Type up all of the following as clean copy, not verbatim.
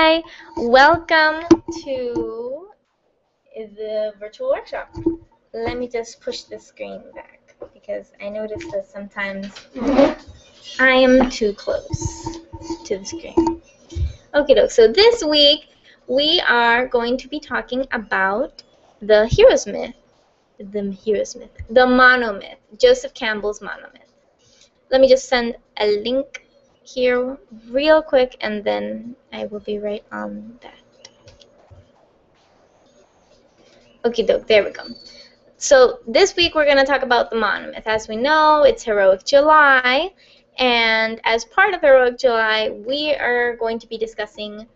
Hi, welcome to the virtual workshop. Let me just push the screen back because I notice that sometimes I am too close to the screen. Okay, so this week we are going to be talking about the hero's myth, the monomyth, Joseph Campbell's monomyth. Let me just send a link here real quick and then I will be right on that. Okay, there we go. So this week we're going to talk about the monomyth. As we know, it's Heroic July, and as part of Heroic July, we are going to be discussing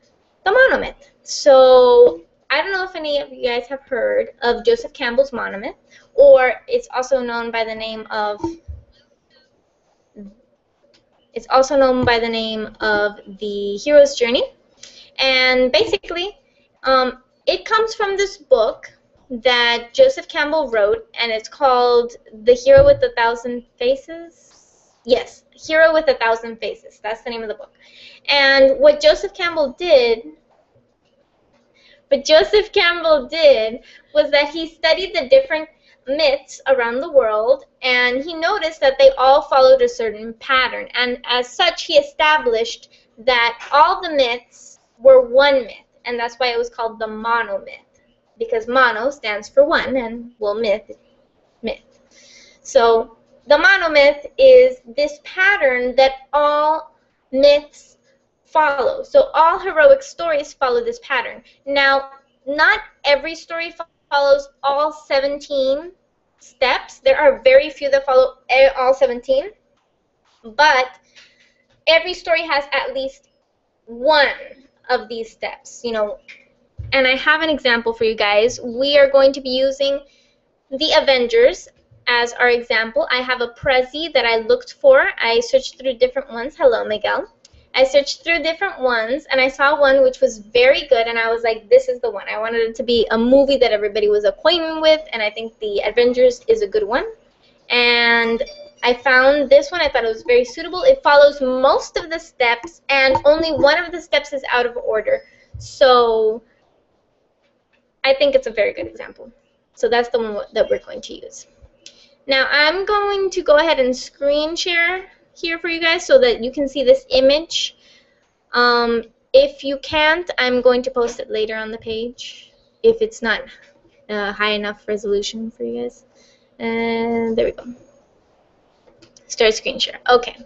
the monomyth. So I don't know if any of you guys have heard of Joseph Campbell's monomyth, or it's also known by the name of the Hero's Journey. And basically, it comes from this book that Joseph Campbell wrote, and it's called The Hero with a Thousand Faces. Yes, Hero with a Thousand Faces. That's the name of the book. And what Joseph Campbell did was that he studied the different myths around the world, and he noticed that they all followed a certain pattern. And as such, he established that all the myths were one myth, and that's why it was called the monomyth, because mono stands for one, and well, myth. So the monomyth is this pattern that all myths follow. So all heroic stories follow this pattern. Now, not every story follows all 17 steps. There are very few that follow all 17, but every story has at least one of these steps, and I have an example for you guys. We are going to be using the Avengers as our example. I have a prezi that I looked for. I searched through different ones. Hello, Miguel. I searched through different ones, and I saw one which was very good, and I was like, this is the one. I wanted it to be a movie that everybody was acquainted with, and I think the Avengers is a good one. And I found this one. I thought it was very suitable. It follows most of the steps, and only one of the steps is out of order. So I think it's a very good example. So that's the one that we're going to use. Now I'm going to go ahead and screen share here for you guys so that you can see this image. If you can't, I'm going to post it later on the page if it's not high enough resolution for you guys. And there we go. Start screen share. Okay.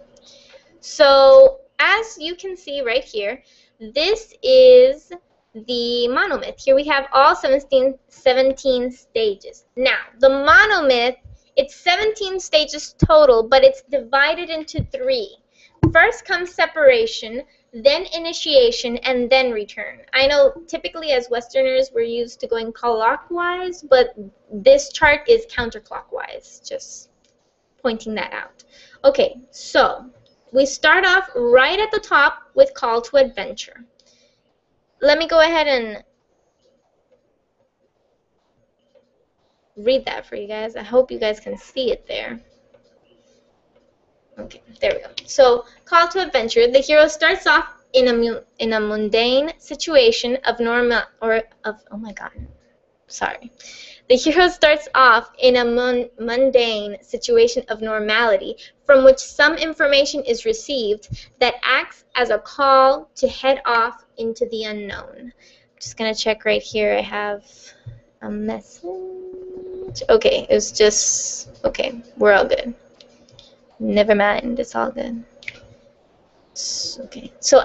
So as you can see right here, this is the monomyth. Here we have all 17 stages. Now, the monomyth, it's 17 stages total, but it's divided into 3. First comes separation, then initiation, and then return. I know typically as Westerners we're used to going clockwise, but this chart is counterclockwise, just pointing that out. Okay, so we start off right at the top with Call to Adventure. Let me go ahead and read that for you guys. I hope you guys can see it there. Okay, there we go. So, Call to Adventure. The hero starts off in a mundane situation of The hero starts off in a mundane situation of normality from which some information is received that acts as a call to head off into the unknown. I'm just going to check right here. I have a message. Okay, it was just, okay, we're all good. Never mind, it's all good. Okay, so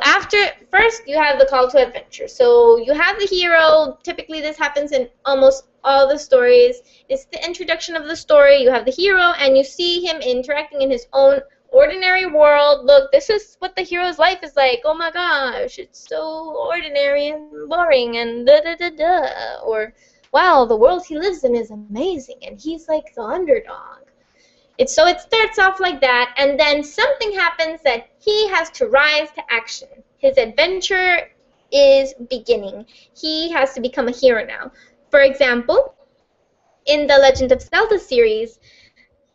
first you have the Call to Adventure. So you have the hero. Typically this happens in almost all the stories. It's the introduction of the story. You have the hero and you see him interacting in his own ordinary world. Look, this is what the hero's life is like. Oh my gosh, it's so ordinary and boring and da-da-da-da. Or, wow, the world he lives in is amazing and he's like the underdog. So it starts off like that, and then something happens that he has to rise to action. His adventure is beginning. He has to become a hero now. For example, in the Legend of Zelda series,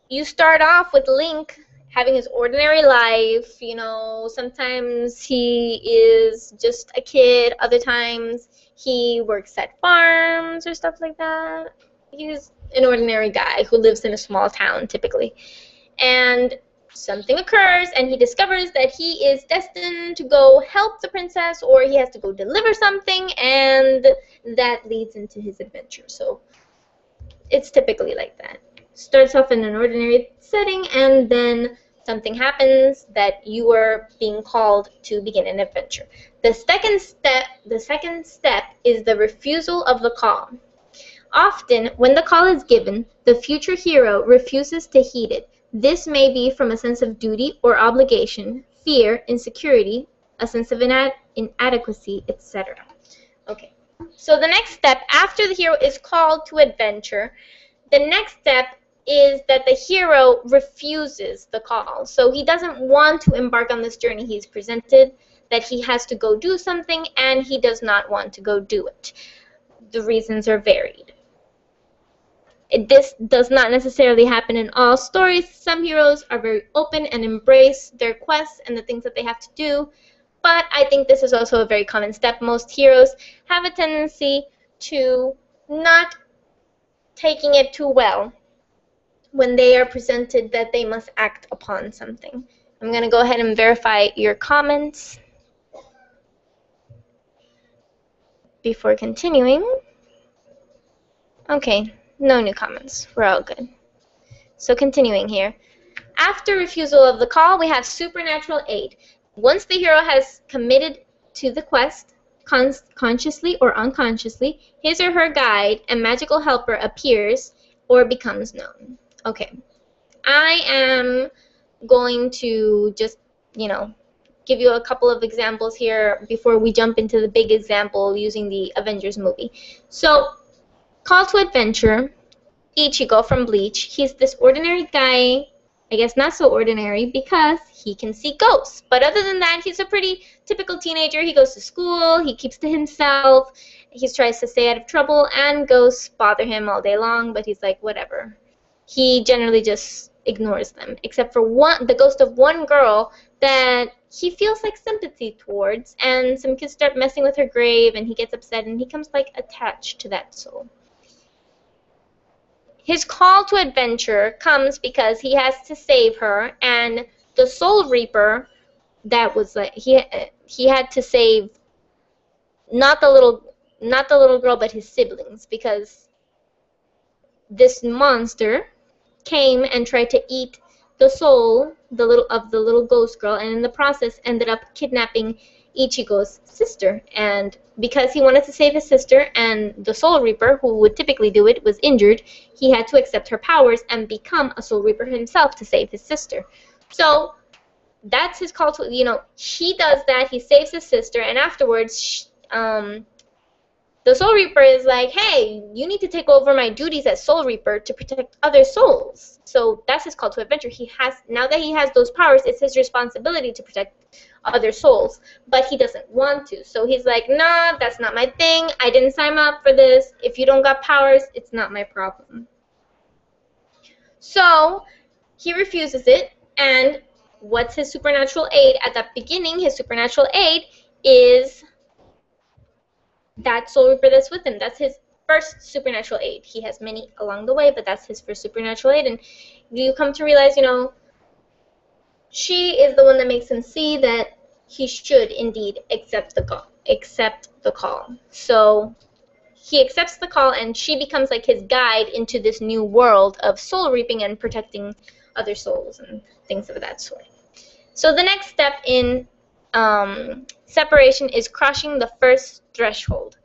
you start off with Link having his ordinary life. You know, sometimes he is just a kid, other times he works at farms or stuff like that. He's an ordinary guy who lives in a small town typically. And something occurs and he discovers that he is destined to go help the princess, or he has to go deliver something, and that leads into his adventure. So it's typically like that. Starts off in an ordinary setting, and then something happens that you are being called to begin an adventure. The second step is the refusal of the call. Often, when the call is given, the future hero refuses to heed it. This may be from a sense of duty or obligation, fear, insecurity, a sense of inadequacy, etc. Okay, so the next step, after the hero is called to adventure, the next step is that the hero refuses the call. So he doesn't want to embark on this journey. He's presented that he has to go do something, and he does not want to go do it. The reasons are varied. This does not necessarily happen in all stories. Some heroes are very open and embrace their quests and the things that they have to do, but I think this is also a very common step. Most heroes have a tendency to not taking it too well when they are presented that they must act upon something. I'm going to go ahead and verify your comments before continuing. Okay. No new comments. We're all good. So continuing here. After refusal of the call, we have supernatural aid. Once the hero has committed to the quest, consciously or unconsciously, his or her guide and magical helper appears or becomes known. Okay. I am going to just, give you a couple of examples here before we jump into the big example using the Avengers movie. So, call to adventure, Ichigo from Bleach. He's this ordinary guy, I guess not so ordinary because he can see ghosts. But other than that, he's a pretty typical teenager. He goes to school, he keeps to himself, he tries to stay out of trouble, and ghosts bother him all day long, but he's like, whatever. He generally just ignores them, except for the ghost of one girl that he feels like sympathy towards, and some kids start messing with her grave, and he gets upset, and he becomes like attached to that soul. His call to adventure comes because he has to save her, and the Soul Reaper that was like he had to save not the little girl but his siblings, because this monster came and tried to eat the soul the little ghost girl, and in the process ended up kidnapping Ichigo's sister. And because he wanted to save his sister, and the Soul Reaper, who would typically do it, was injured, he had to accept her powers and become a Soul Reaper himself to save his sister. So that's his call to, he does that, he saves his sister, and afterwards, the Soul Reaper is like, hey, you need to take over my duties as Soul Reaper to protect other souls. So that's his call to adventure. Now that he has those powers, it's his responsibility to protect other souls, but he doesn't want to. So he's like, nah, that's not my thing. I didn't sign up for this. If you don't got powers, it's not my problem. So he refuses it, and what's his supernatural aid? At the beginning, his supernatural aid is that Soul Reaper that's with him. That's his first supernatural aid. He has many along the way, but that's his first supernatural aid. And you come to realize, she is the one that makes him see that he should indeed accept the call. So he accepts the call, and she becomes like his guide into this new world of soul reaping and protecting other souls and things of that sort. So the next step in separation is crossing the first threshold.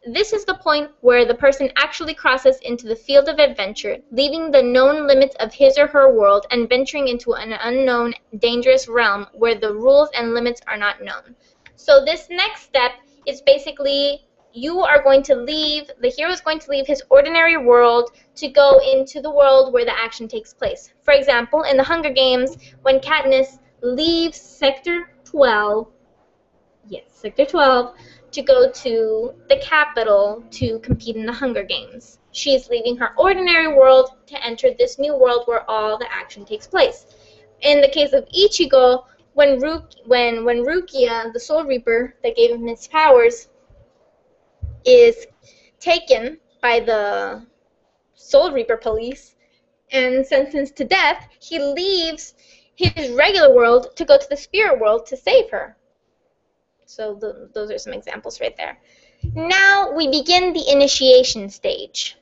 This is the point where the person actually crosses into the field of adventure, leaving the known limits of his or her world and venturing into an unknown, dangerous realm where the rules and limits are not known. So this next step is basically the hero is going to leave his ordinary world to go into the world where the action takes place. For example, in the Hunger Games, when Katniss leaves Sector 12, to go to the capital to compete in the Hunger Games. She's leaving her ordinary world to enter this new world where all the action takes place. in the case of Ichigo, when Rukia, the Soul Reaper that gave him his powers, is taken by the Soul Reaper police and sentenced to death, he leaves his regular world to go to the spirit world to save her. So those are some examples right there. Now we begin the initiation stage.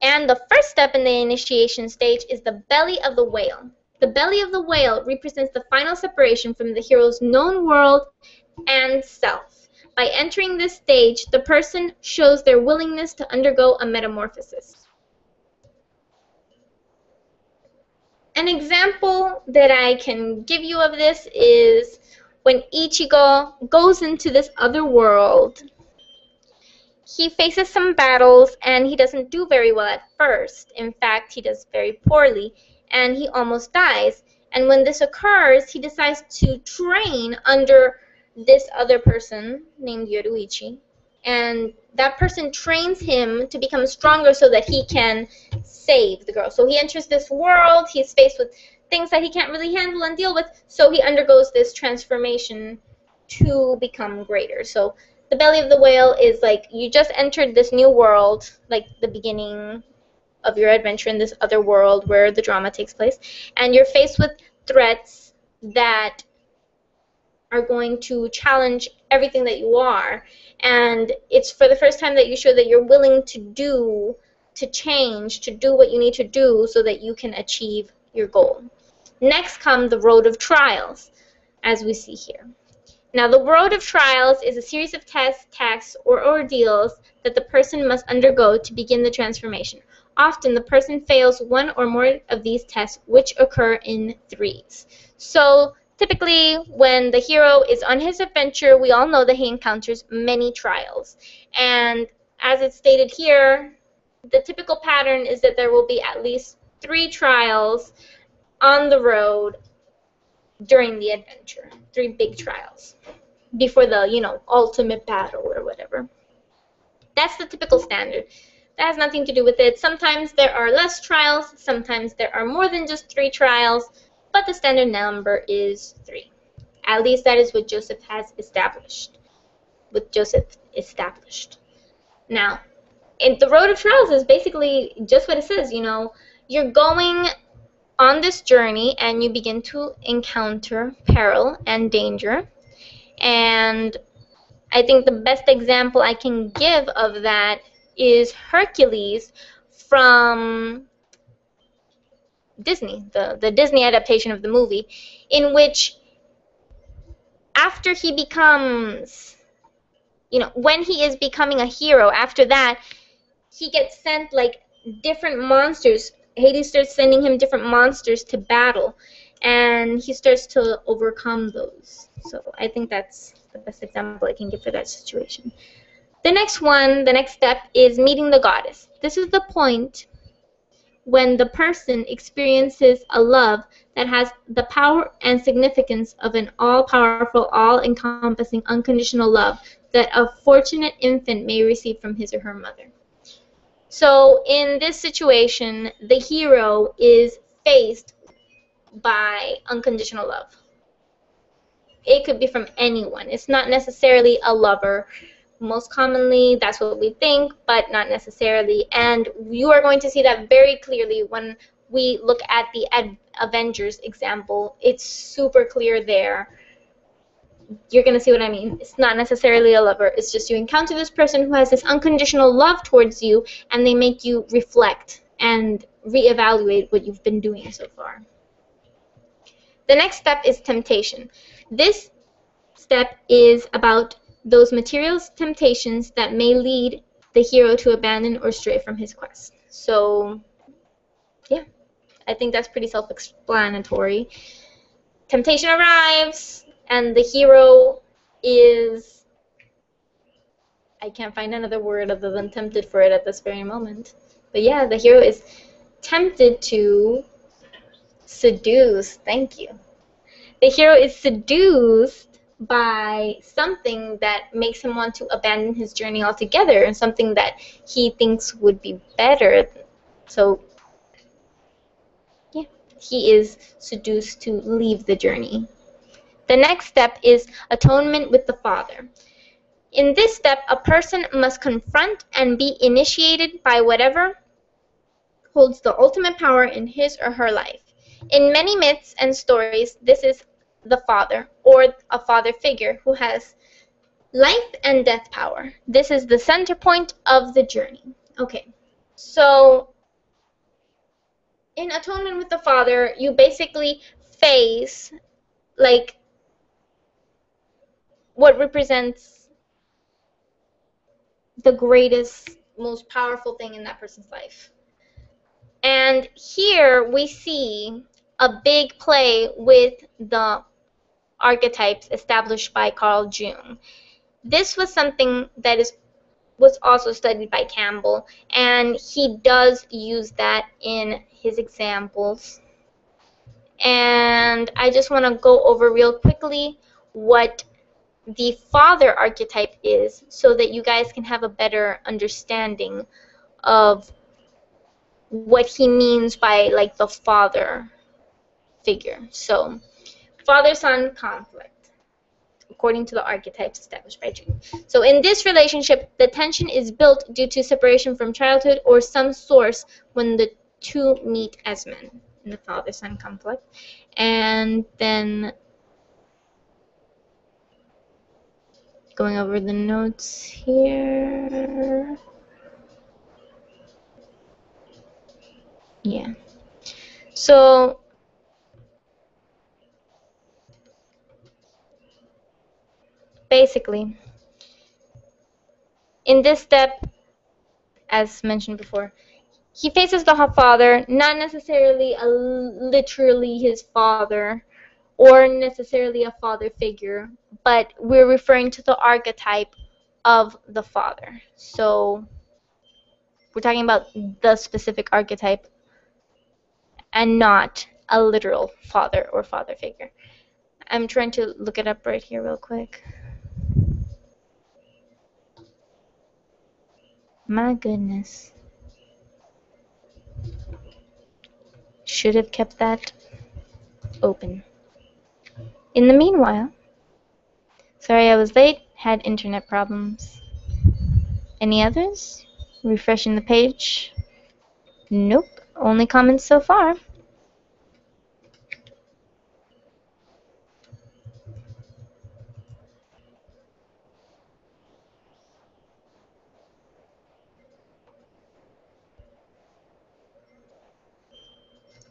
And the first step in the initiation stage is the belly of the whale. The belly of the whale represents the final separation from the hero's known world and self. By entering this stage, the person shows their willingness to undergo a metamorphosis. An example that I can give you of this is when Ichigo goes into this other world. He faces some battles and he doesn't do very well at first. In fact, he does very poorly and he almost dies. And when this occurs, he decides to train under this other person named Yoruichi. And that person trains him to become stronger so that he can save the girl. So he enters this world, he's faced with things that he can't really handle and deal with, so he undergoes this transformation to become greater. So the belly of the whale is like you just entered this new world, like the beginning of your adventure in this other world where the drama takes place, and you're faced with threats that are going to challenge everything that you are. And it's for the first time that you show that you're willing to change, to do what you need to do so that you can achieve your goal. Next comes the road of trials, as we see here. Now, the road of trials is a series of tests, tasks, or ordeals that the person must undergo to begin the transformation. Often, the person fails one or more of these tests, which occur in threes. So, typically, when the hero is on his adventure, we all know that he encounters many trials. And as it's stated here, the typical pattern is that there will be at least 3 trials on the road during the adventure. 3 big trials before the, ultimate battle or whatever. That's the typical standard. That has nothing to do with it. Sometimes there are less trials, sometimes there are more than just 3 trials, but the standard number is 3. At least that is what Joseph has established. Now, the road of trials is basically just what it says, You're going on this journey and you begin to encounter peril and danger. And I think the best example I can give of that is Hercules from Disney, the Disney adaptation of the movie, in which after he becomes, when he is becoming a hero, after that, he gets sent like different monsters. Hades starts sending him different monsters to battle, and he starts to overcome those. So I think that's the best example I can give for that situation. The next step is meeting the goddess. This is the point when the person experiences a love that has the power and significance of an all-powerful, all-encompassing, unconditional love that a fortunate infant may receive from his or her mother. So in this situation, the hero is faced by unconditional love. It could be from anyone. It's not necessarily a lover. Most commonly, that's what we think, but not necessarily. And you are going to see that very clearly when we look at the Avengers example. It's super clear there. You're going to see what I mean. It's not necessarily a lover. It's just you encounter this person who has this unconditional love towards you, and they make you reflect and reevaluate what you've been doing so far. The next step is temptation. This step is about those material temptations that may lead the hero to abandon or stray from his quest. So, yeah, I think that's pretty self-explanatory. Temptation arrives, and the hero is, I can't find another word other than tempted for it at this very moment. But yeah, the hero is tempted to seduce. Thank you. The hero is seduced by something that makes him want to abandon his journey altogether, and something that he thinks would be better. So, yeah, he is seduced to leave the journey. The next step is atonement with the Father. In this step, a person must confront and be initiated by whatever holds the ultimate power in his or her life. In many myths and stories, this is the father or a father figure who has life and death power. This is the center point of the journey. Okay, so in Atonement with the Father, you basically face like what represents the greatest, most powerful thing in that person's life. And here we see a big play with the archetypes established by Carl Jung. This was something that was also studied by Campbell, and he does use that in his examples. And I just want to go over real quickly what the father archetype is so that you guys can have a better understanding of what he means by like the father figure. So, father-son conflict, according to the archetypes established by Jung. So in this relationship, the tension is built due to separation from childhood or some source when the two meet as men in the father-son conflict. And then going over the notes here. Yeah. So basically, in this step, as mentioned before, he faces the father, not necessarily literally his father or necessarily a father figure, but we're referring to the archetype of the father. So we're talking about the specific archetype and not a literal father or father figure. I'm trying to look it up right here real quick. My goodness. Should have kept that open. In the meanwhile, sorry I was late, had internet problems. Any others? Refreshing the page. Nope, only comments so far.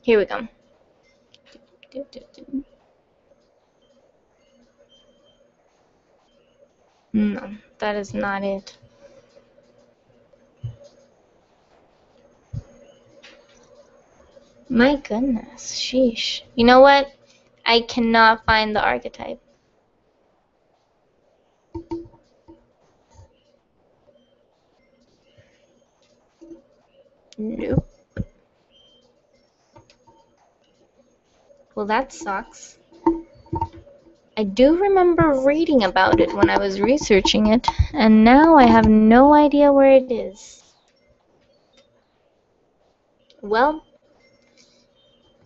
Here we go. No, that is not it. My goodness, sheesh. You know what? I cannot find the archetype. Nope. Well, that sucks. I do remember reading about it when I was researching it, and now I have no idea where it is. Well,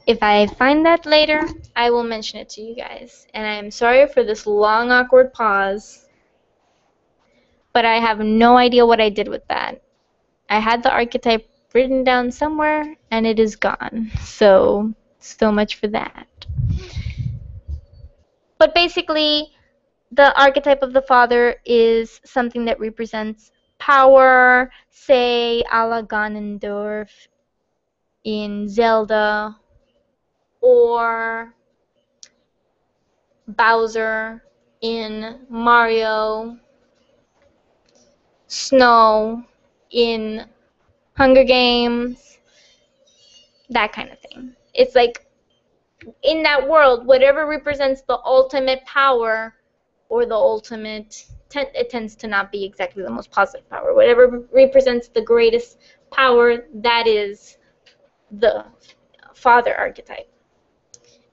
if I find that later, I will mention it to you guys. And I am sorry for this long, awkward pause, but I have no idea what I did with that. I had the archetype written down somewhere, and it is gone. So much for that. But basically, the archetype of the father is something that represents power, say a la Ganondorf in Zelda, or Bowser in Mario, Snow in Hunger Games, that kind of thing. It's like, in that world, whatever represents the ultimate power or the ultimate, it tends to not be exactly the most positive power. Whatever represents the greatest power, that is the father archetype.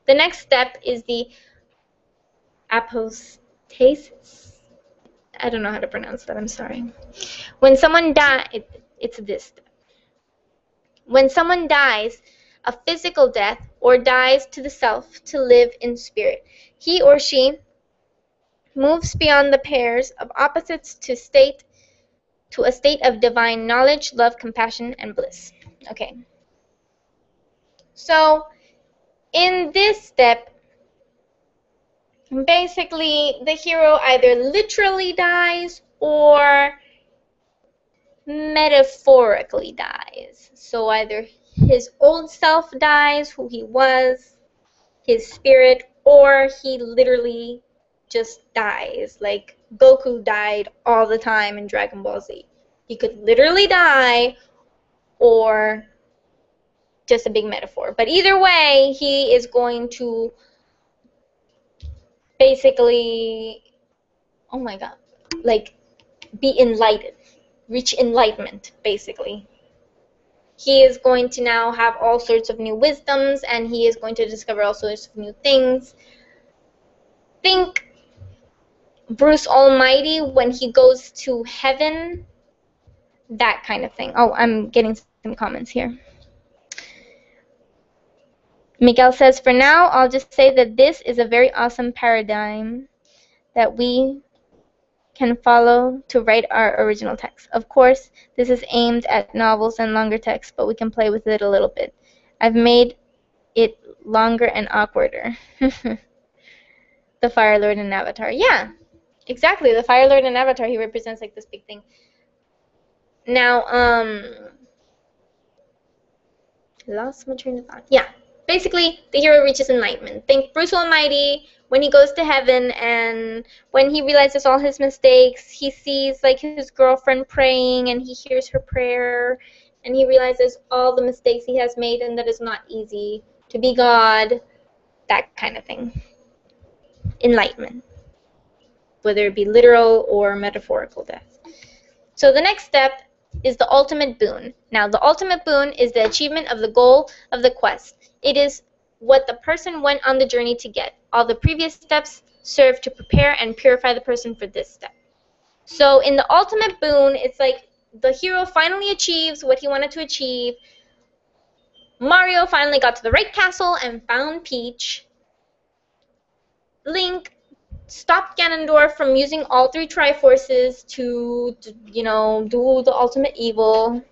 The next step is the apostasis. I don't know how to pronounce that, I'm sorry. When someone dies, it's this step. When someone dies, a physical death or dies to the self to live in spirit. He or she moves beyond the pairs of opposites to a state of divine knowledge, love, compassion, and bliss. Okay. So in this step, basically the hero either literally dies or metaphorically dies. So either his old self dies, who he was, his spirit, or he literally just dies. Like Goku died all the time in Dragon Ball Z. He could literally die, or just a big metaphor. But either way, he is going to basically, oh my god, like be enlightened, reach enlightenment, basically. He is going to now have all sorts of new wisdoms, and he is going to discover all sorts of new things. Think Bruce Almighty when he goes to heaven, that kind of thing. Oh, I'm getting some comments here. Miguel says, for now, I'll just say that this is a very awesome paradigm that we can follow to write our original text. Of course, this is aimed at novels and longer texts, but we can play with it a little bit. I've made it longer and awkwarder. The Fire Lord in Avatar. Yeah, exactly. The Fire Lord in Avatar, he represents like this big thing. Now, lost my train of thought. Yeah, basically, the hero reaches enlightenment. Think Bruce Almighty when he goes to heaven, and when he realizes all his mistakes, he sees like his girlfriend praying, and he hears her prayer, and he realizes all the mistakes he has made, and that it's not easy to be God, that kind of thing. Enlightenment, whether it be literal or metaphorical death. So the next step is the ultimate boon. Now, the ultimate boon is the achievement of the goal of the quest. It is what the person went on the journey to get. All the previous steps serve to prepare and purify the person for this step. So in the ultimate boon, it's like the hero finally achieves what he wanted to achieve. Mario finally got to the right castle and found Peach. Link stopped Ganondorf from using all three Triforces to, you know, do the ultimate evil.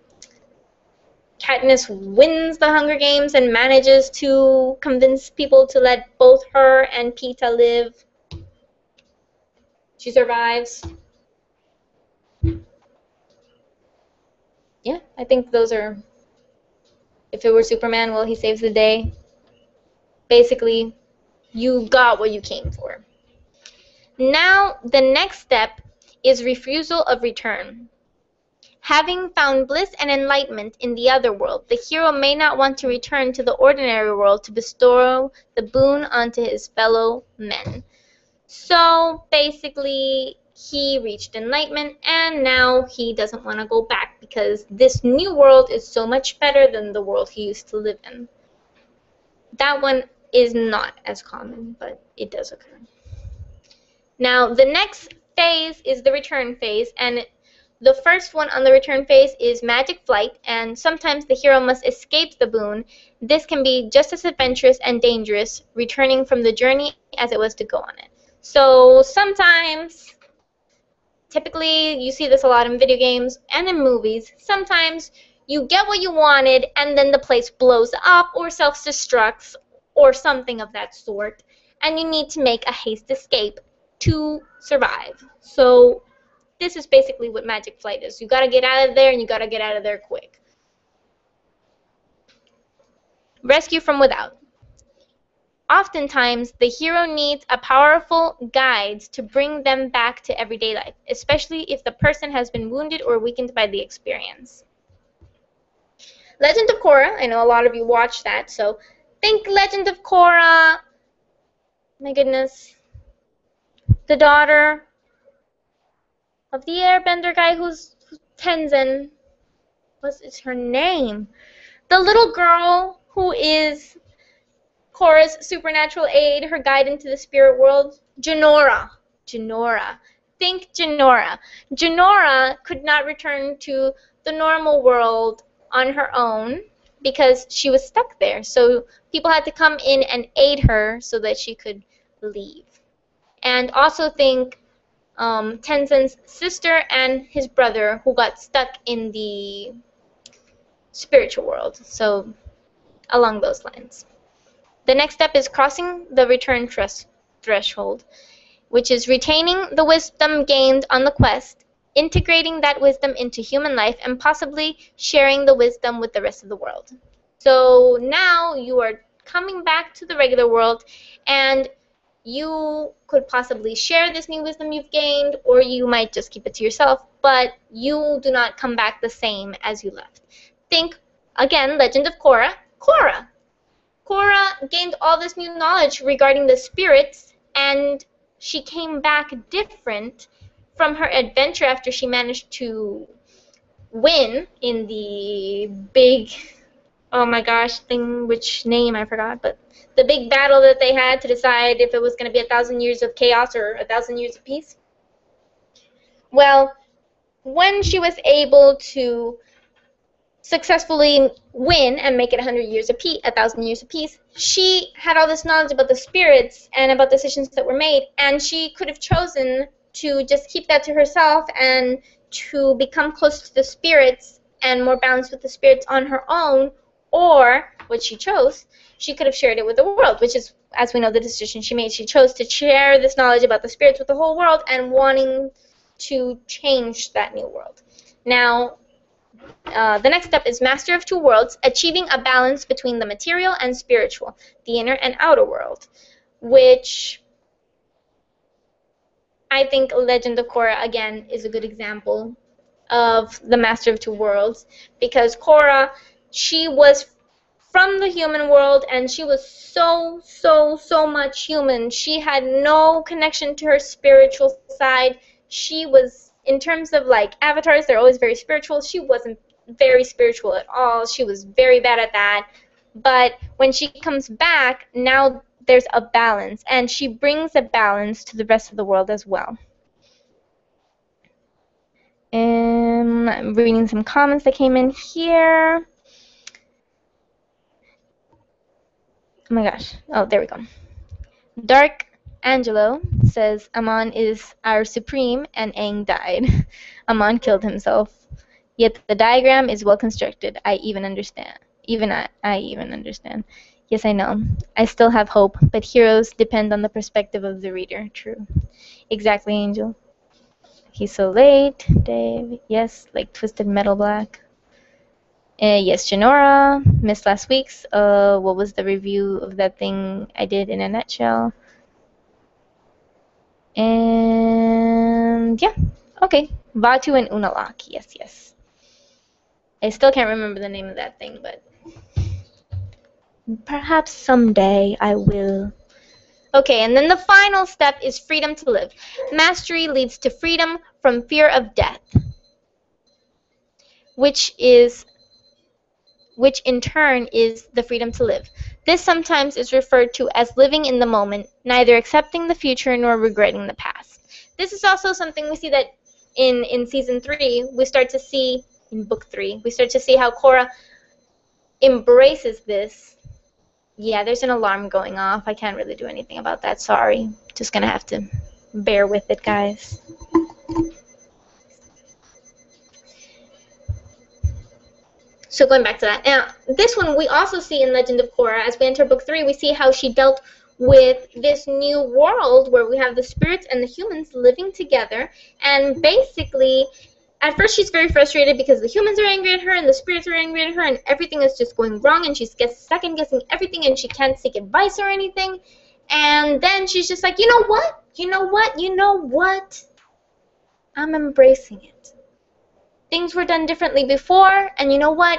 Katniss wins the Hunger Games and manages to convince people to let both her and Peeta live. She survives. Yeah, I think those are, if it were Superman, well, he saves the day. Basically, you got what you came for. Now, the next step is refusal of return. Having found bliss and enlightenment in the other world, the hero may not want to return to the ordinary world to bestow the boon onto his fellow men. So, basically, he reached enlightenment, and now he doesn't want to go back because this new world is so much better than the world he used to live in. That one is not as common, but it does occur. Now, the next phase is the return phase, and the first one on the return phase is magic flight, and sometimes the hero must escape the boon. This can be just as adventurous and dangerous, returning from the journey as it was to go on it. So sometimes, typically you see this a lot in video games and in movies, sometimes you get what you wanted and then the place blows up or self-destructs or something of that sort, and you need to make a haste escape to survive. So this is basically what magic flight is. You gotta get out of there, and you gotta get out of there quick. Rescue from without. Oftentimes, the hero needs a powerful guide to bring them back to everyday life, especially if the person has been wounded or weakened by the experience. Legend of Korra, I know a lot of you watched that, so think Legend of Korra. My goodness. The daughter of the airbender guy who's Tenzin. What is her name? The little girl who is Korra's supernatural aid, her guide into the spirit world. Jinora. Jinora. Think Jinora. Jinora could not return to the normal world on her own because she was stuck there. So people had to come in and aid her so that she could leave. And also think Tenzin's sister and his brother who got stuck in the spiritual world. So along those lines. The next step is crossing the return threshold, which is retaining the wisdom gained on the quest, integrating that wisdom into human life, and possibly sharing the wisdom with the rest of the world. So now you are coming back to the regular world, and you could possibly share this new wisdom you've gained, or you might just keep it to yourself, but you do not come back the same as you left. Think, again, Legend of Korra. Korra gained all this new knowledge regarding the spirits, and she came back different from her adventure after she managed to win in the big, oh my gosh, thing, which name I forgot, but the big battle that they had to decide if it was going to be 1,000 years of chaos or 1,000 years of peace. Well, when she was able to successfully win and make it 100 years of peace, 1,000 years of peace, she had all this knowledge about the spirits and about decisions that were made, and she could have chosen to just keep that to herself and to become close to the spirits and more balanced with the spirits on her own, or what she chose, she could have shared it with the world, which is, as we know, the decision she made. She chose to share this knowledge about the spirits with the whole world and wanting to change that new world. Now, the next step is Master of Two Worlds, achieving a balance between the material and spiritual, the inner and outer world, which I think Legend of Korra, again, is a good example of the Master of Two Worlds, because Korra, she was from the human world, and she was so much human. She had no connection to her spiritual side. She was, in terms of like avatars, they're always very spiritual. She wasn't very spiritual at all. She was very bad at that. But when she comes back, now there's a balance, and she brings a balance to the rest of the world as well. I'm reading some comments that came in here. Oh my gosh. Oh, there we go. Dark Angelo says Amon is our supreme and Aang died. Amon killed himself. Yet the diagram is well constructed. I even understand. I even understand. Yes, I know. I still have hope, but heroes depend on the perspective of the reader. True. Exactly, Angel. He's so late. Dave. Yes, like Twisted Metal Black. Yes, Janora. Missed last week's. What was the review of that thing I did in a nutshell? And yeah, okay. Vatu and Unalak. Yes, yes. I still can't remember the name of that thing, but perhaps someday I will. Okay, and then the final step is freedom to live. Mastery leads to freedom from fear of death, which in turn is the freedom to live. This sometimes is referred to as living in the moment, neither accepting the future nor regretting the past. This is also something we see that in Season 3, we start to see, in Book 3, we start to see how Korra embraces this. Yeah, there's an alarm going off. I can't really do anything about that. Sorry. Just going to have to bear with it, guys. So going back to that. Now, this one we also see in Legend of Korra. As we enter Book 3, we see how she dealt with this new world where we have the spirits and the humans living together. And basically, at first she's very frustrated because the humans are angry at her and the spirits are angry at her and everything is just going wrong and she's second-guessing everything and she can't seek advice or anything. And then she's just like, you know what? You know what? You know what? I'm embracing it. Things were done differently before, and you know what?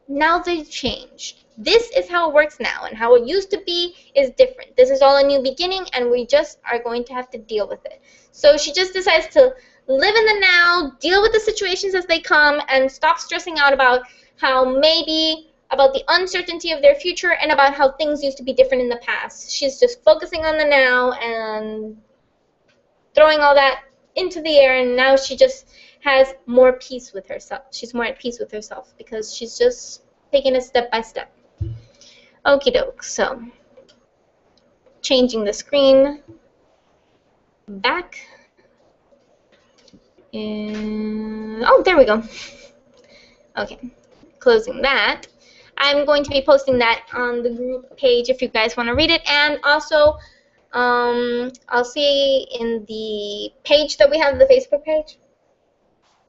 Now they've changed. This is how it works now, and how it used to be is different. This is all a new beginning, and we just are going to have to deal with it. So she just decides to live in the now, deal with the situations as they come, and stop stressing out about how maybe, about the uncertainty of their future, and about how things used to be different in the past. She's just focusing on the now and throwing all that into the air, and now she just has more peace with herself. She's more at peace with herself because she's just taking it step by step. Okie doke. So, changing the screen back. And, oh, there we go. Okay, closing that. I'm going to be posting that on the group page if you guys want to read it, and also I'll see in the page that we have, the Facebook page.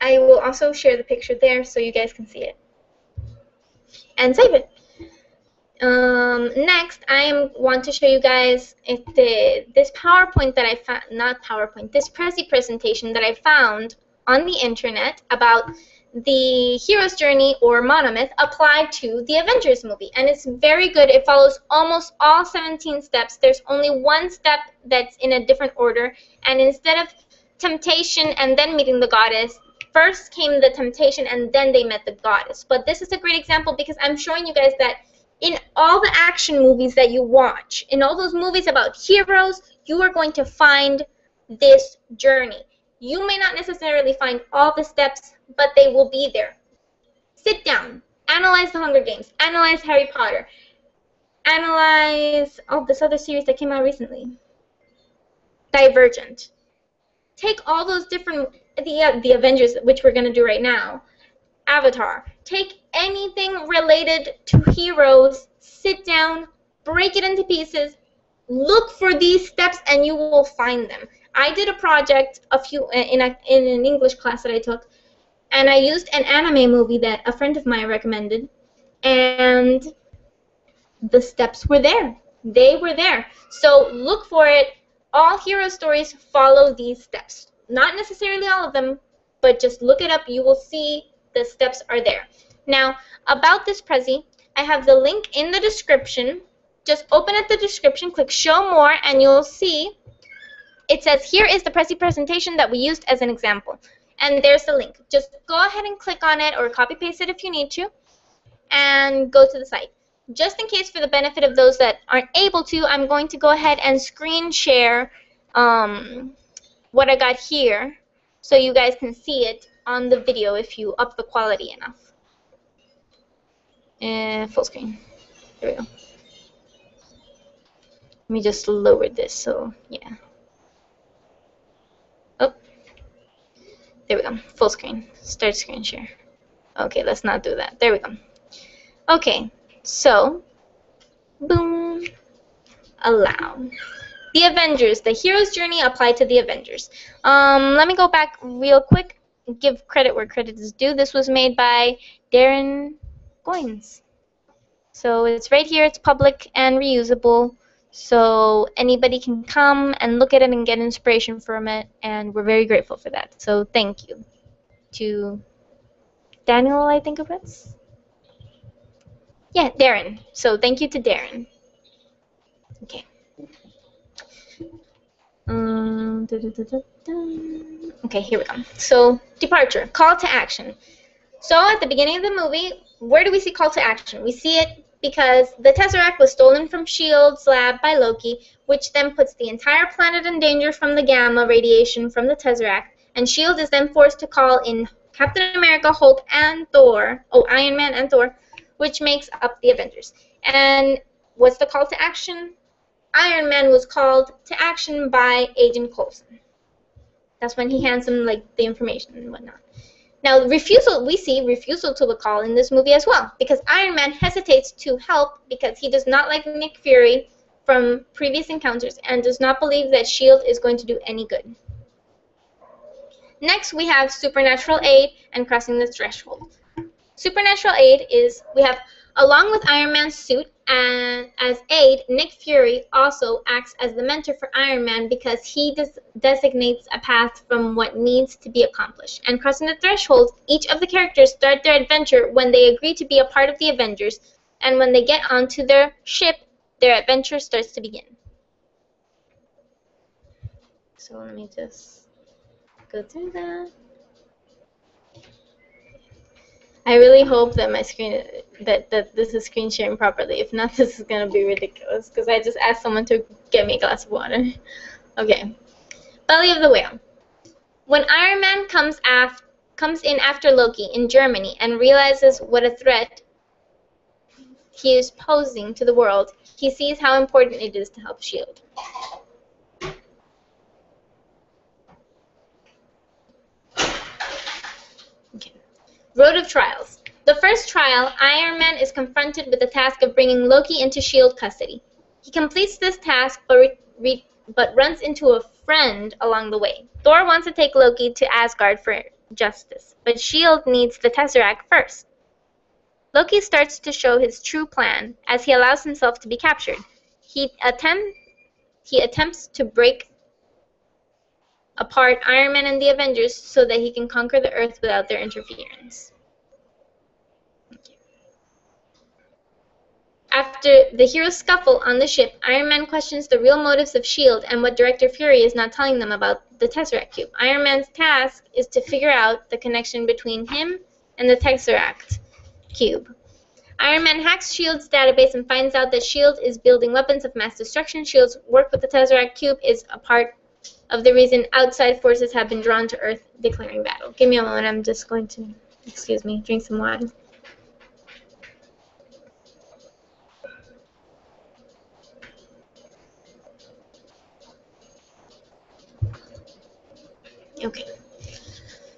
I will also share the picture there so you guys can see it and save it. Next, I want to show you guys this PowerPoint that I found, not PowerPoint, this prezi presentation that I found on the internet about the hero's journey, or Monomyth, applied to the Avengers movie. And it's very good. It follows almost all 17 steps. There's only one step that's in a different order. And instead of temptation and then meeting the goddess, first came the temptation and then they met the goddess. But this is a great example because I'm showing you guys that in all the action movies that you watch, in all those movies about heroes, you are going to find this journey. You may not necessarily find all the steps, but they will be there. Sit down, analyze the Hunger Games, analyze Harry Potter, analyze this other series that came out recently, Divergent. Take all those different, the Avengers, which we're going to do right now, Avatar. Take anything related to heroes, sit down, break it into pieces, look for these steps, and you will find them. I did a project in an English class that I took, and I used an anime movie that a friend of mine recommended, and the steps were there. They were there. So look for it. All hero stories follow these steps. Not necessarily all of them, but just look it up. You will see the steps are there. Now, about this prezi, I have the link in the description. Just open at the description, click show more, and you'll see it says here is the prezi presentation that we used as an example. And there's the link. Just go ahead and click on it or copy paste it if you need to and go to the site. Just in case, for the benefit of those that aren't able to, I'm going to go ahead and screen share what I got here so you guys can see it on the video if you up the quality enough. And full screen. There we go. Let me just lower this so, yeah. Oh, there we go. Full screen. Start screen share. Okay, let's not do that. There we go. Okay, so, boom, allow. The Avengers, the hero's journey applied to the Avengers. Let me go back real quick, give credit where credit is due. This was made by Darren Goins. So it's right here, it's public and reusable. So anybody can come and look at it and get inspiration from it, and we're very grateful for that. So thank you to Daniel, I think it was. Yeah, Darren. So thank you to Darren. Okay. Okay, here we go. So departure, call to action. So at the beginning of the movie, where do we see call to action? We see it because the Tesseract was stolen from S.H.I.E.L.D.'s lab by Loki, which then puts the entire planet in danger from the gamma radiation from the Tesseract, and S.H.I.E.L.D. is then forced to call in Captain America, Hulk, and Thor, Iron Man and Thor, which makes up the Avengers. And what's the call to action? Iron Man was called to action by Agent Coulson. That's when he hands him like the information and whatnot. Now, we see refusal to the call in this movie as well, because Iron Man hesitates to help because he does not like Nick Fury from previous encounters and does not believe that S.H.I.E.L.D. is going to do any good. Next, we have supernatural aid and crossing the threshold. Supernatural aid is, we have, along with Iron Man's suit, and as aid, Nick Fury also acts as the mentor for Iron Man because he designates a path from what needs to be accomplished. And crossing the threshold, each of the characters start their adventure when they agree to be a part of the Avengers, and when they get onto their ship, their adventure starts to begin. So let me just go through that. I really hope that my screen, that this is screen sharing properly. If not, this is going to be ridiculous because I just asked someone to get me a glass of water. Okay. Belly of the Whale. When Iron Man comes in after Loki in Germany and realizes what a threat he is posing to the world, he sees how important it is to help S.H.I.E.L.D. Okay. Road of Trials. The first trial, Iron Man is confronted with the task of bringing Loki into S.H.I.E.L.D. custody. He completes this task, but runs into a friend along the way. Thor wants to take Loki to Asgard for justice, but S.H.I.E.L.D. needs the Tesseract first. Loki starts to show his true plan as he allows himself to be captured. He attempts to break apart Iron Man and the Avengers so that he can conquer the Earth without their interference. After the heroes scuffle on the ship, Iron Man questions the real motives of S.H.I.E.L.D. and what Director Fury is not telling them about the Tesseract Cube. Iron Man's task is to figure out the connection between him and the Tesseract Cube. Iron Man hacks S.H.I.E.L.D.'s database and finds out that S.H.I.E.L.D. is building weapons of mass destruction. S.H.I.E.L.D.'s work with the Tesseract Cube is a part of the reason outside forces have been drawn to Earth, declaring battle. Give me a moment, I'm just going to, drink some water. Okay.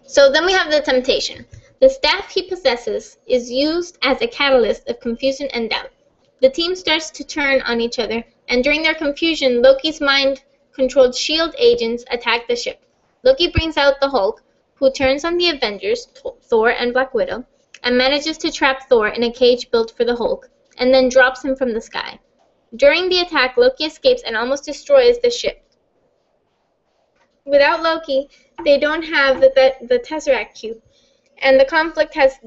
So then we have the temptation. The staff he possesses is used as a catalyst of confusion and doubt. The team starts to turn on each other, and during their confusion, Loki's mind-controlled S.H.I.E.L.D. agents attack the ship. Loki brings out the Hulk, who turns on the Avengers, Thor and Black Widow, and manages to trap Thor in a cage built for the Hulk, and then drops him from the sky. During the attack, Loki escapes and almost destroys the ship. Without Loki, they don't have the Tesseract Cube, and the conflict has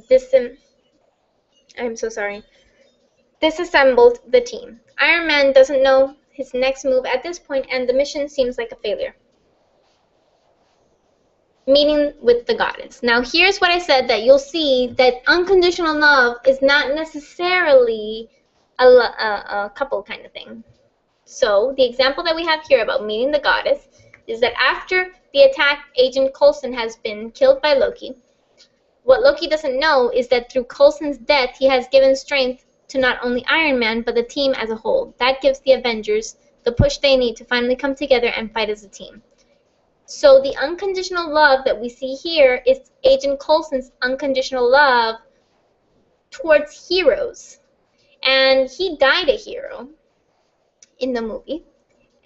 disassembled the team. Iron Man doesn't know his next move at this point, and the mission seems like a failure. Meeting with the goddess. Now here's what I said, that you'll see that unconditional love is not necessarily a couple kind of thing. So the example that we have here about meeting the goddess is that after the attack, Agent Coulson has been killed by Loki. What Loki doesn't know is that through Coulson's death, he has given strength to not only Iron Man, but the team as a whole. That gives the Avengers the push they need to finally come together and fight as a team. So the unconditional love that we see here is Agent Coulson's unconditional love towards heroes. And he died a hero in the movie.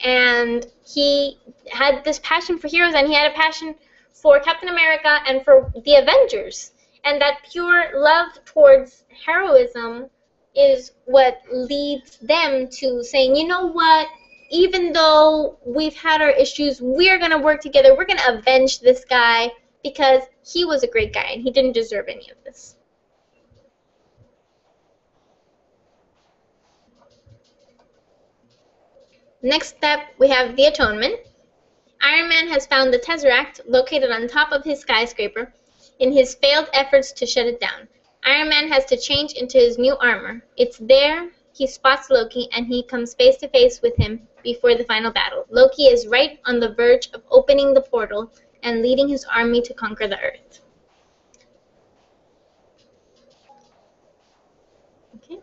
And he had this passion for heroes, and he had a passion for Captain America and for the Avengers. And that pure love towards heroism is what leads them to saying, you know what, even though we've had our issues, we're going to work together. We're going to avenge this guy because he was a great guy and he didn't deserve any of this. Next step, we have the Atonement. Iron Man has found the Tesseract located on top of his skyscraper in his failed efforts to shut it down. Iron Man has to change into his new armor. It's there he spots Loki, and he comes face to face with him before the final battle. Loki is right on the verge of opening the portal and leading his army to conquer the Earth. Okay.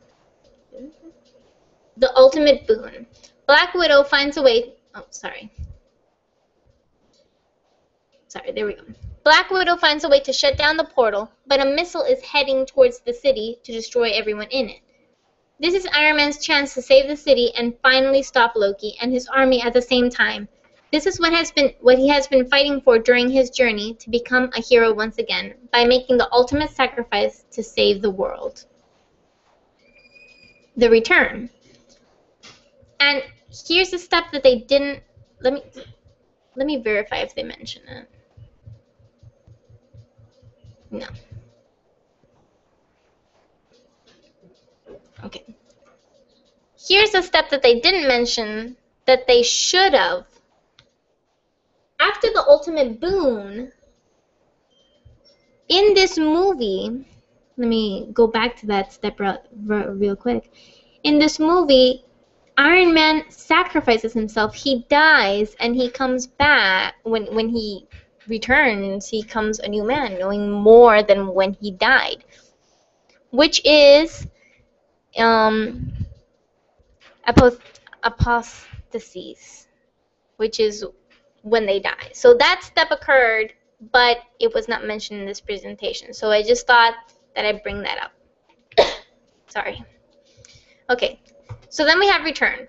The ultimate boon. Black Widow finds a way... Oh, sorry, there we go. Black Widow finds a way to shut down the portal, but a missile is heading towards the city to destroy everyone in it. This is Iron Man's chance to save the city and finally stop Loki and his army at the same time. This is what he has been fighting for during his journey to become a hero once again, by making the ultimate sacrifice to save the world. The return. And here's the step that they didn't... Let me verify if they mention it. No. Okay. Here's a step that they didn't mention that they should have. After the ultimate boon, in this movie, let me go back to that step real quick. In this movie, Iron Man sacrifices himself. He dies, and he comes back. When he returns, he comes a new man, knowing more than when he died. Which is Apostasies, which is when they die. So that step occurred, but it was not mentioned in this presentation. So I just thought that I'd bring that up. Sorry. Okay, so then we have return.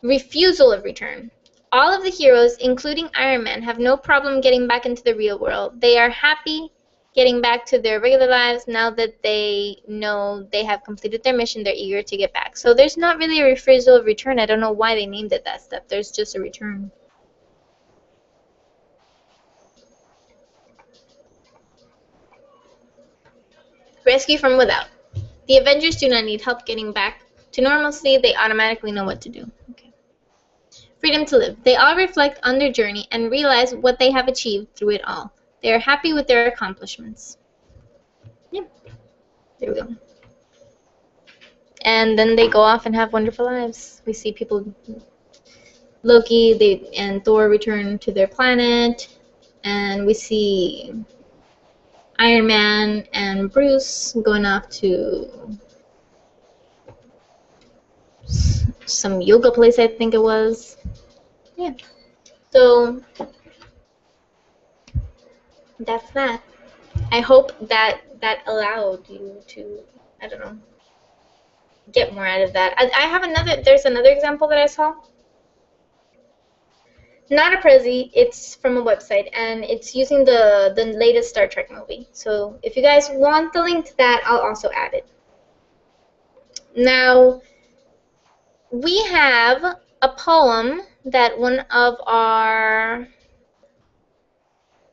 Refusal of return. All of the heroes, including Iron Man, have no problem getting back into the real world. They are happy getting back to their regular lives now that they know they have completed their mission. They're eager to get back. So there's not really a refusal of return. I don't know why they named it that step. There's just a return. Rescue from without. The Avengers do not need help getting back to normalcy. They automatically know what to do. Okay. Freedom to live. They all reflect on their journey and realize what they have achieved through it all. They are happy with their accomplishments. Yeah. There we go. And then they go off and have wonderful lives. We see people, Loki and Thor return to their planet, and we see Iron Man and Bruce going off to some yoga place, I think it was. Yeah. So that's that. I hope that allowed you to, I don't know, get more out of that. I have there's another example that I saw. Not a prezi, it's from a website, and it's using the latest Star Trek movie. So if you guys want the link to that, I'll also add it. Now, we have a poem that one of our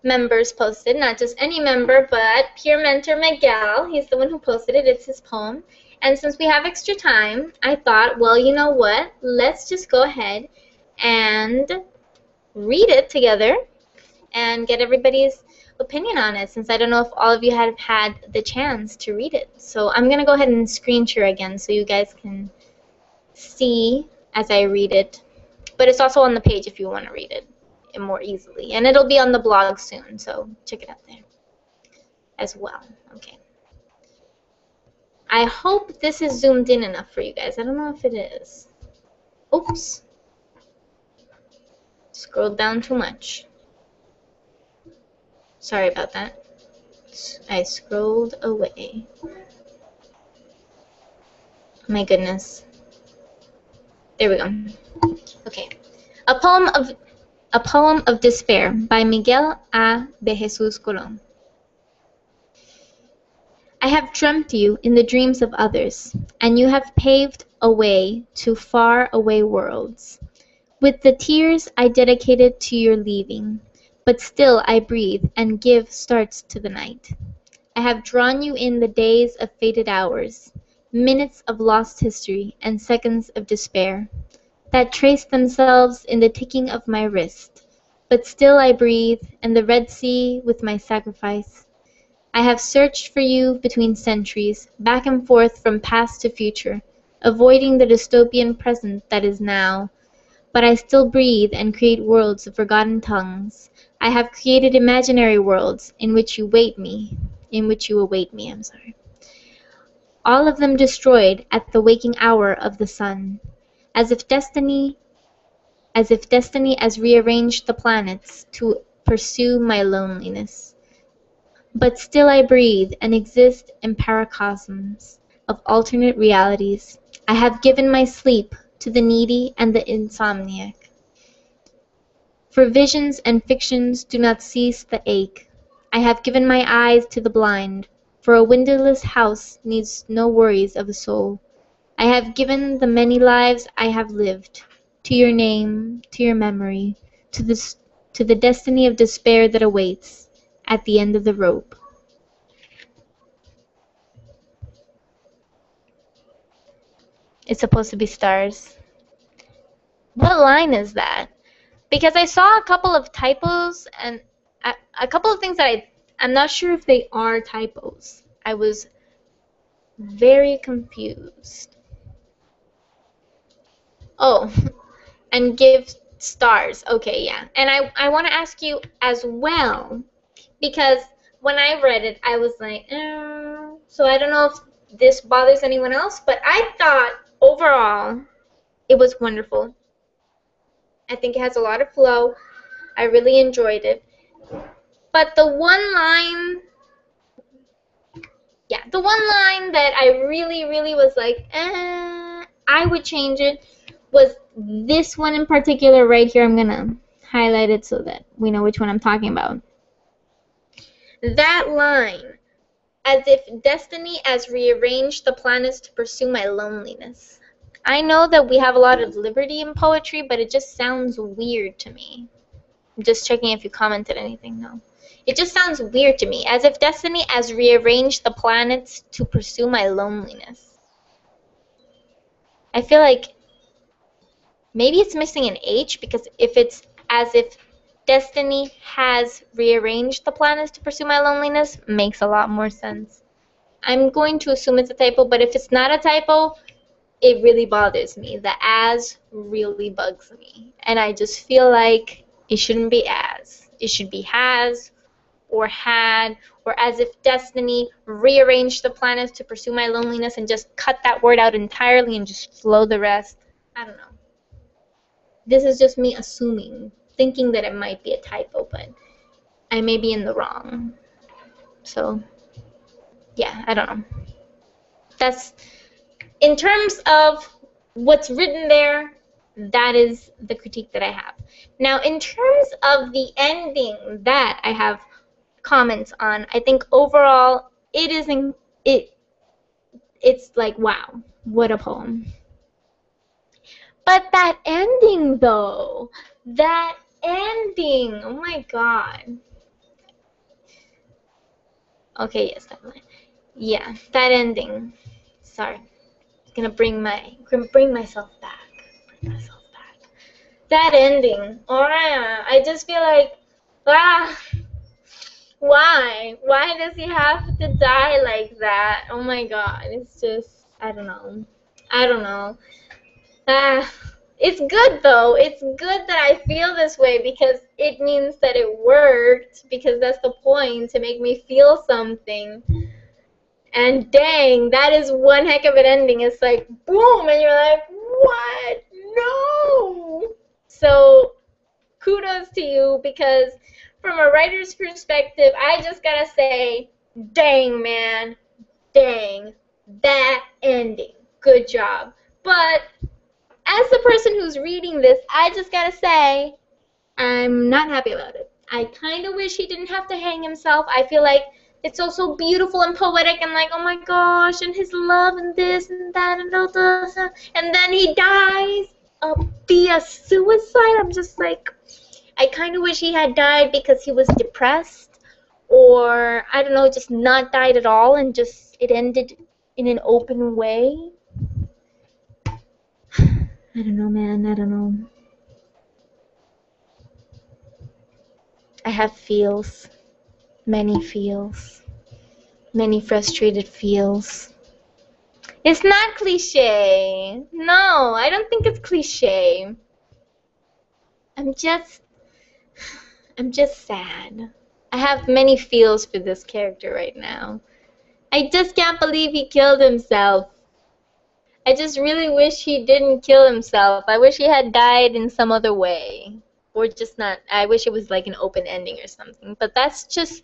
members posted, not just any member, but peer mentor Miguel. He's the one who posted it. It's his poem. And since we have extra time, I thought, well, you know what? Let's just go ahead and read it together and get everybody's opinion on it, since I don't know if all of you have had the chance to read it. So I'm going to go ahead and screen share again so you guys can see as I read it. But it's also on the page if you want to read it more easily. And it'll be on the blog soon, so check it out there as well. Okay. I hope this is zoomed in enough for you guys. I don't know if it is. Oops. Scrolled down too much. Sorry about that. I scrolled away. My goodness. There we go. Okay. A poem of despair by Miguel A. de Jesus Colon. I have dreamt you in the dreams of others, and you have paved a way to far away worlds. With the tears I dedicated to your leaving, but still I breathe and give starts to the night. I have drawn you in the days of faded hours, minutes of lost history and seconds of despair, that trace themselves in the ticking of my wrist, but still I breathe and the Red Sea with my sacrifice. I have searched for you between centuries, back and forth from past to future, avoiding the dystopian present that is now. But I still breathe and create worlds of forgotten tongues. I have created imaginary worlds in which you await me. All of them destroyed at the waking hour of the sun, as if destiny has rearranged the planets to pursue my loneliness. But still I breathe and exist in paracosms of alternate realities. I have given my sleep to the needy and the insomniac. For visions and fictions do not cease the ache. I have given my eyes to the blind, for a windowless house needs no worries of a soul. I have given the many lives I have lived, to your name, to your memory, to the destiny of despair that awaits at the end of the rope. It's supposed to be stars. What line is that? Because I saw a couple of typos and a couple of things that I'm not sure if they are typos. I was very confused. Oh, and give stars. Okay, yeah. And I want to ask you as well, because when I read it, I was like, so I don't know if this bothers anyone else, but I thought overall it was wonderful. I think it has a lot of flow. I really enjoyed it. But the one line, the one line that I really, really was like, I would change it, was this one in particular right here. I'm going to highlight it so that we know which one I'm talking about. That line, as if destiny has rearranged the planets to pursue my loneliness. I know that we have a lot of liberty in poetry, but it just sounds weird to me. I'm just checking if you commented anything. No. It just sounds weird to me, as if destiny has rearranged the planets to pursue my loneliness. I feel like maybe it's missing an H, because if it's as if destiny has rearranged the planets to pursue my loneliness, makes a lot more sense. I'm going to assume it's a typo, but if it's not a typo, it really bothers me. The as really bugs me. And I just feel like it shouldn't be as. It should be has or had, or as if destiny rearranged the planets to pursue my loneliness, and just cut that word out entirely and just flow the rest. I don't know. This is just me assuming, thinking that it might be a typo, but I may be in the wrong. So, yeah, I don't know. That's, in terms of what's written there, that is the critique that I have. Now, in terms of the ending that I have comments on, I think overall it's like, wow, what a poem. But that ending, though, that ending, oh my god. Okay, yes, that line. Yeah, that ending. Sorry, I'm gonna bring myself back. That ending. Alright, I just feel like, why? Why does he have to die like that? Oh my god, it's just, I don't know. It's good though. It's good that I feel this way, because it means that it worked, because that's the point, to make me feel something. And dang, that is one heck of an ending. It's like, boom, and you're like, what? No! So, kudos to you, because from a writer's perspective, I just gotta say, dang, man, dang, that ending. Good job. But as the person who's reading this, I just gotta say, I'm not happy about it. I kind of wish he didn't have to hang himself. I feel like it's also beautiful and poetic, and like, oh my gosh, and his love and this and that and all this, and then he dies via suicide. I'm just like, I kind of wish he had died because he was depressed, or I don't know, just not died at all, and just it ended in an open way. I don't know, man. I don't know. I have feels. Many feels. Many frustrated feels. It's not cliche. No, I don't think it's cliche. I'm just sad. I have many feels for this character right now. I just can't believe he killed himself. I just really wish he didn't kill himself. I wish he had died in some other way. Or just not. I wish it was like an open ending or something. But that's just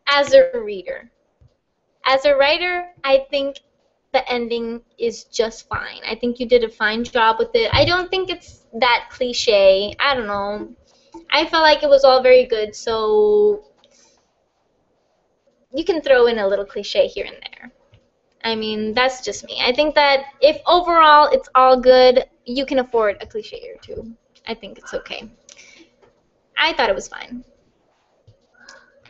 as a reader. As a writer, I think the ending is just fine. I think you did a fine job with it. I don't think it's that cliche. I don't know. I felt like it was all very good, so you can throw in a little cliche here and there. I mean, that's just me. I think that if overall it's all good, you can afford a cliche or two. I think it's okay. I thought it was fine.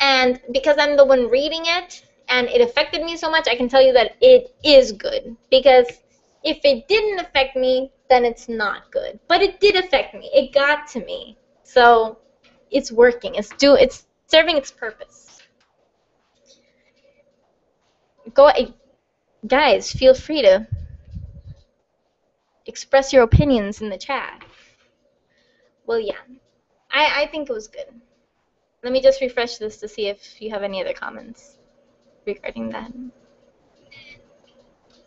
And because I'm the one reading it, and it affected me so much, I can tell you that it is good. Because if it didn't affect me, then it's not good. But it did affect me. It got to me. So it's working. It's serving its purpose. Guys, feel free to express your opinions in the chat. Well, yeah. I think it was good. Let me just refresh this to see if you have any other comments regarding that.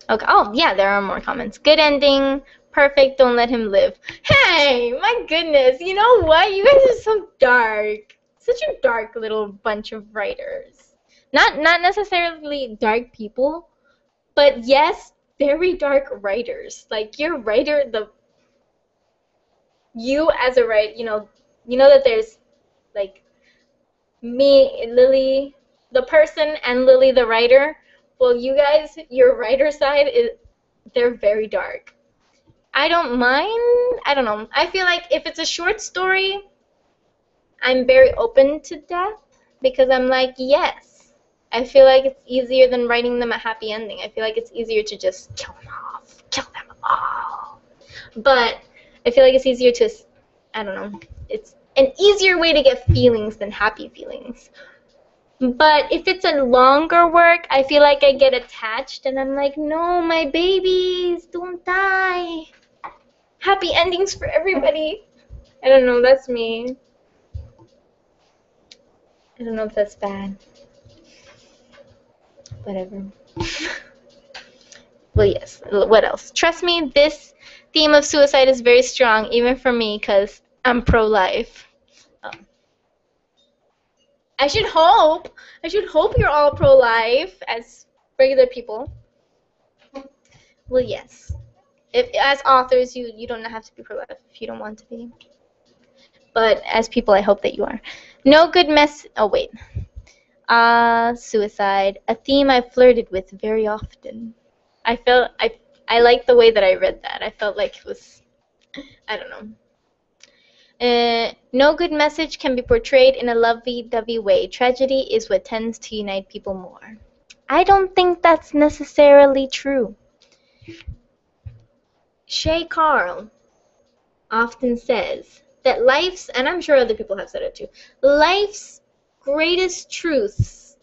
Okay. Oh, yeah, there are more comments. Good ending. Perfect. Don't let him live. Hey, my goodness. You know what? You guys are so dark. Such a dark little bunch of writers. Not necessarily dark people, but yes, very dark writers. Like your writer, you as a writer, you know that there's like me, Lily, the person, and Lily, the writer. Well, you guys, your writer side they're very dark. I don't mind. I don't know. I feel like if it's a short story, I'm very open to death because I'm like, yes. I feel like it's easier than writing them a happy ending. I feel like it's easier to just kill them off. Kill them all. But I feel like it's easier to, I don't know. It's an easier way to get feelings than happy feelings. But if it's a longer work, I feel like I get attached and I'm like, no, my babies, don't die. Happy endings for everybody. I don't know, that's me. I don't know if that's bad. Whatever. Well, yes. What else? Trust me, this theme of suicide is very strong, even for me, because I'm pro-life. I should hope you're all pro-life as regular people. Well, yes. If as authors, you don't have to be pro-life if you don't want to be. But as people, I hope that you are. No good mess. Oh wait. Suicide. A theme I flirted with very often. I liked the way that I read that. I felt like it was, I don't know. No good message can be portrayed in a lovey-dovey way. Tragedy is what tends to unite people more. I don't think that's necessarily true. Shay Carl often says that life's, and I'm sure other people have said it too, life's greatest truths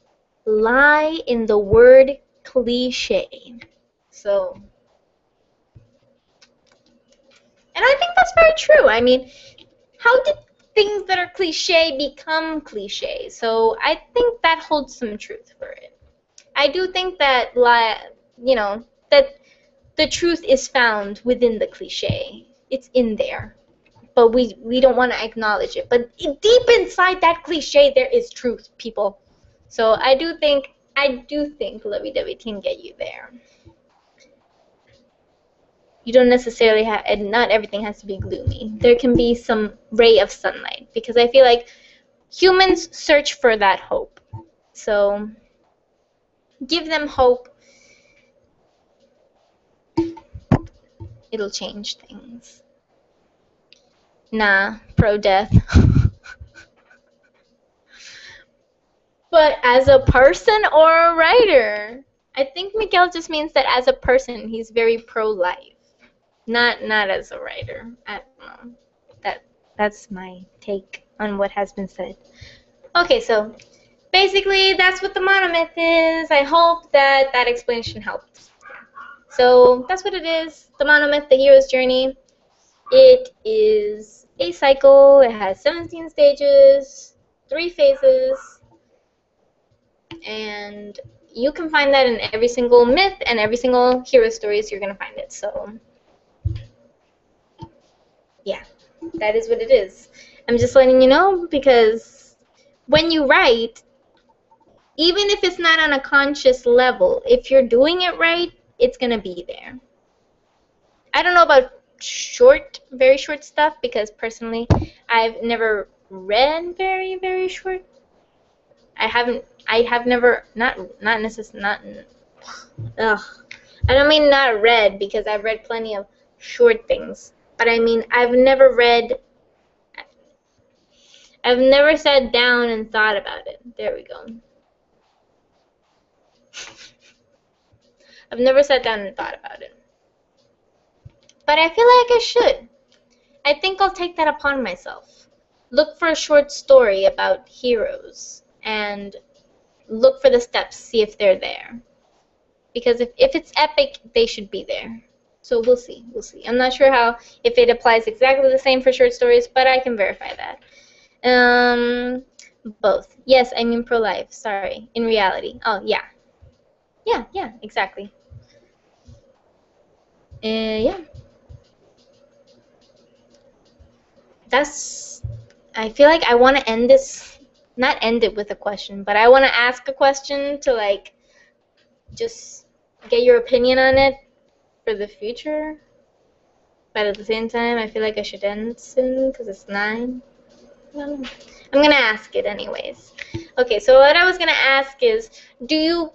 lie in the word cliche. So, and I think that's very true. I mean, how did things that are cliche become cliche? So I think that holds some truth for it. I do think that, that the truth is found within the cliche. It's in there. But we don't want to acknowledge it. But deep inside that cliche, there is truth, people. So I do think lovey-dovey can get you there. You don't necessarily have, and not everything has to be gloomy. There can be some ray of sunlight, because I feel like humans search for that hope. So give them hope. It'll change things. Nah, pro-death. But as a person or a writer, I think Miguel just means that as a person, he's very pro-life. Not as a writer. I don't know. That's my take on what has been said. Okay, so basically that's what the monomyth is. I hope that explanation helped. So that's what it is. The monomyth, the hero's journey. It is a cycle. It has 17 stages, 3 phases, and you can find that in every single myth and every single hero stories. You're gonna find it. So yeah, that is what it is. I'm just letting you know, because when you write, even if it's not on a conscious level, if you're doing it right, it's gonna be there. I don't know about very short stuff, because personally I've never read very, very short. I have never, not necessarily, I don't mean not read, because I've read plenty of short things, but I mean I've never sat down and thought about it. There we go. I've never sat down and thought about it. But I feel like I should. I think I'll take that upon myself. Look for a short story about heroes and look for the steps, see if they're there. Because if it's epic, they should be there. So we'll see. I'm not sure if it applies exactly the same for short stories, but I can verify that. Both. Yes, I mean pro-life. Sorry. In reality. Oh, yeah. Yeah, exactly. Yeah. I feel like I want to end this, not end it with a question, but I want to ask a question to like just get your opinion on it for the future. But at the same time, I feel like I should end soon because it's 9. I don't know. I'm going to ask it anyways. Okay, so what I was going to ask is, do you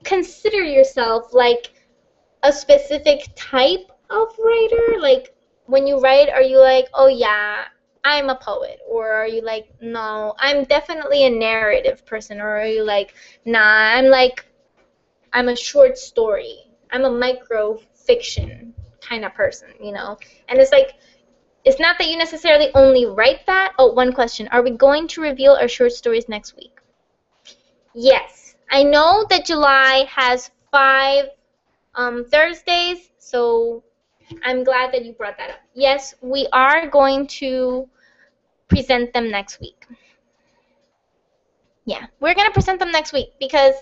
consider yourself like a specific type of writer? Like, when you write, are you like, oh yeah, I'm a poet? Or are you like, no, I'm definitely a narrative person? Or are you like, nah, I'm a short story. I'm a micro fiction kind of person, you know? And it's like, it's not that you necessarily only write that. Oh, one question. Are we going to reveal our short stories next week? Yes. I know that July has 5 Thursdays, so I'm glad that you brought that up. Yes, we are going to present them next week. Yeah, we're going to present them next week because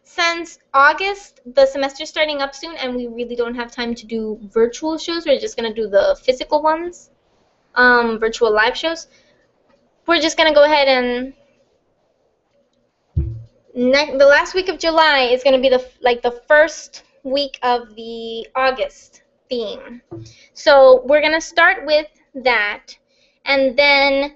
since August, the semester's starting up soon and we really don't have time to do virtual shows. We're just going to do the physical ones, virtual live shows. We're just going to go ahead and the last week of July is going to be the first week of the August theme. So we're going to start with that, and then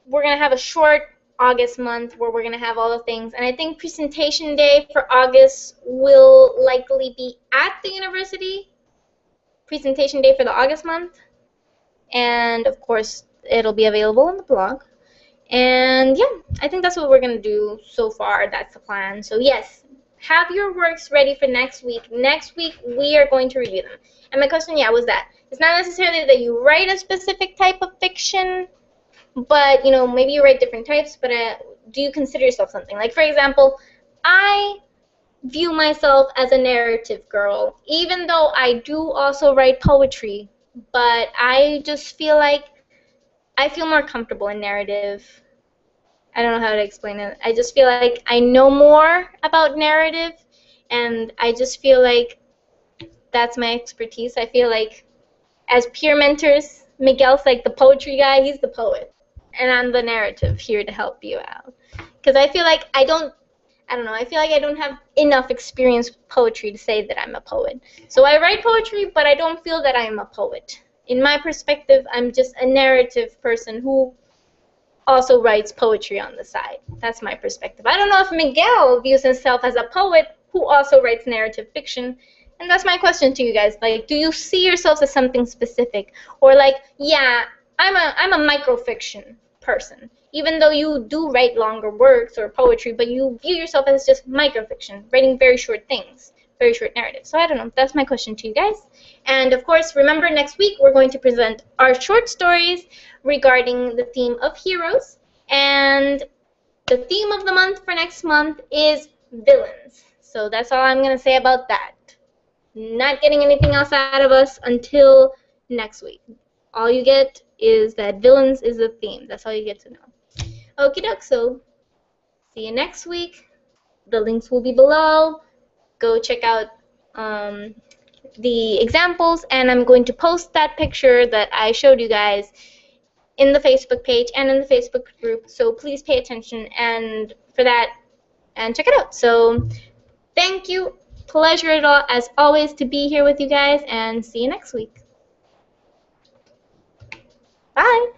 we're going to have a short August month where we're going to have all the things. And I think presentation day for August will likely be at the university, presentation day for the August month, and of course it'll be available on the blog. And yeah, I think that's what we're going to do so far. That's the plan. So yes, have your works ready for next week. Next week, we are going to review them. And my question, yeah, was that. It's not necessarily that you write a specific type of fiction, but, you know, maybe you write different types, but do you consider yourself something? Like, for example, I view myself as a narrative girl, even though I do also write poetry, but I just feel like I feel more comfortable in narrative. I don't know how to explain it. I just feel like I know more about narrative, and I just feel like that's my expertise. I feel like as peer mentors, Miguel's like the poetry guy, he's the poet, and I'm the narrative here to help you out. Because I feel like I don't know, I feel like I don't have enough experience with poetry to say that I'm a poet. So I write poetry, but I don't feel that I'm a poet. In my perspective, I'm just a narrative person who also writes poetry on the side. That's my perspective. I don't know if Miguel views himself as a poet who also writes narrative fiction. And that's my question to you guys. Like, do you see yourselves as something specific? Or like, yeah, I'm a microfiction person. Even though you do write longer works or poetry, but you view yourself as just microfiction, writing very short things, very short narratives. So I don't know. That's my question to you guys. And of course, remember next week we're going to present our short stories regarding the theme of heroes. And the theme of the month for next month is villains. So that's all I'm going to say about that. Not getting anything else out of us until next week. All you get is that villains is the theme. That's all you get to know. Okie doke, so see you next week. The links will be below. Go check out the examples, and I'm going to post that picture that I showed you guys in the Facebook page and in the Facebook group, so please pay attention and for that and check it out. So thank you. Pleasure as always to be here with you guys, and see you next week. Bye.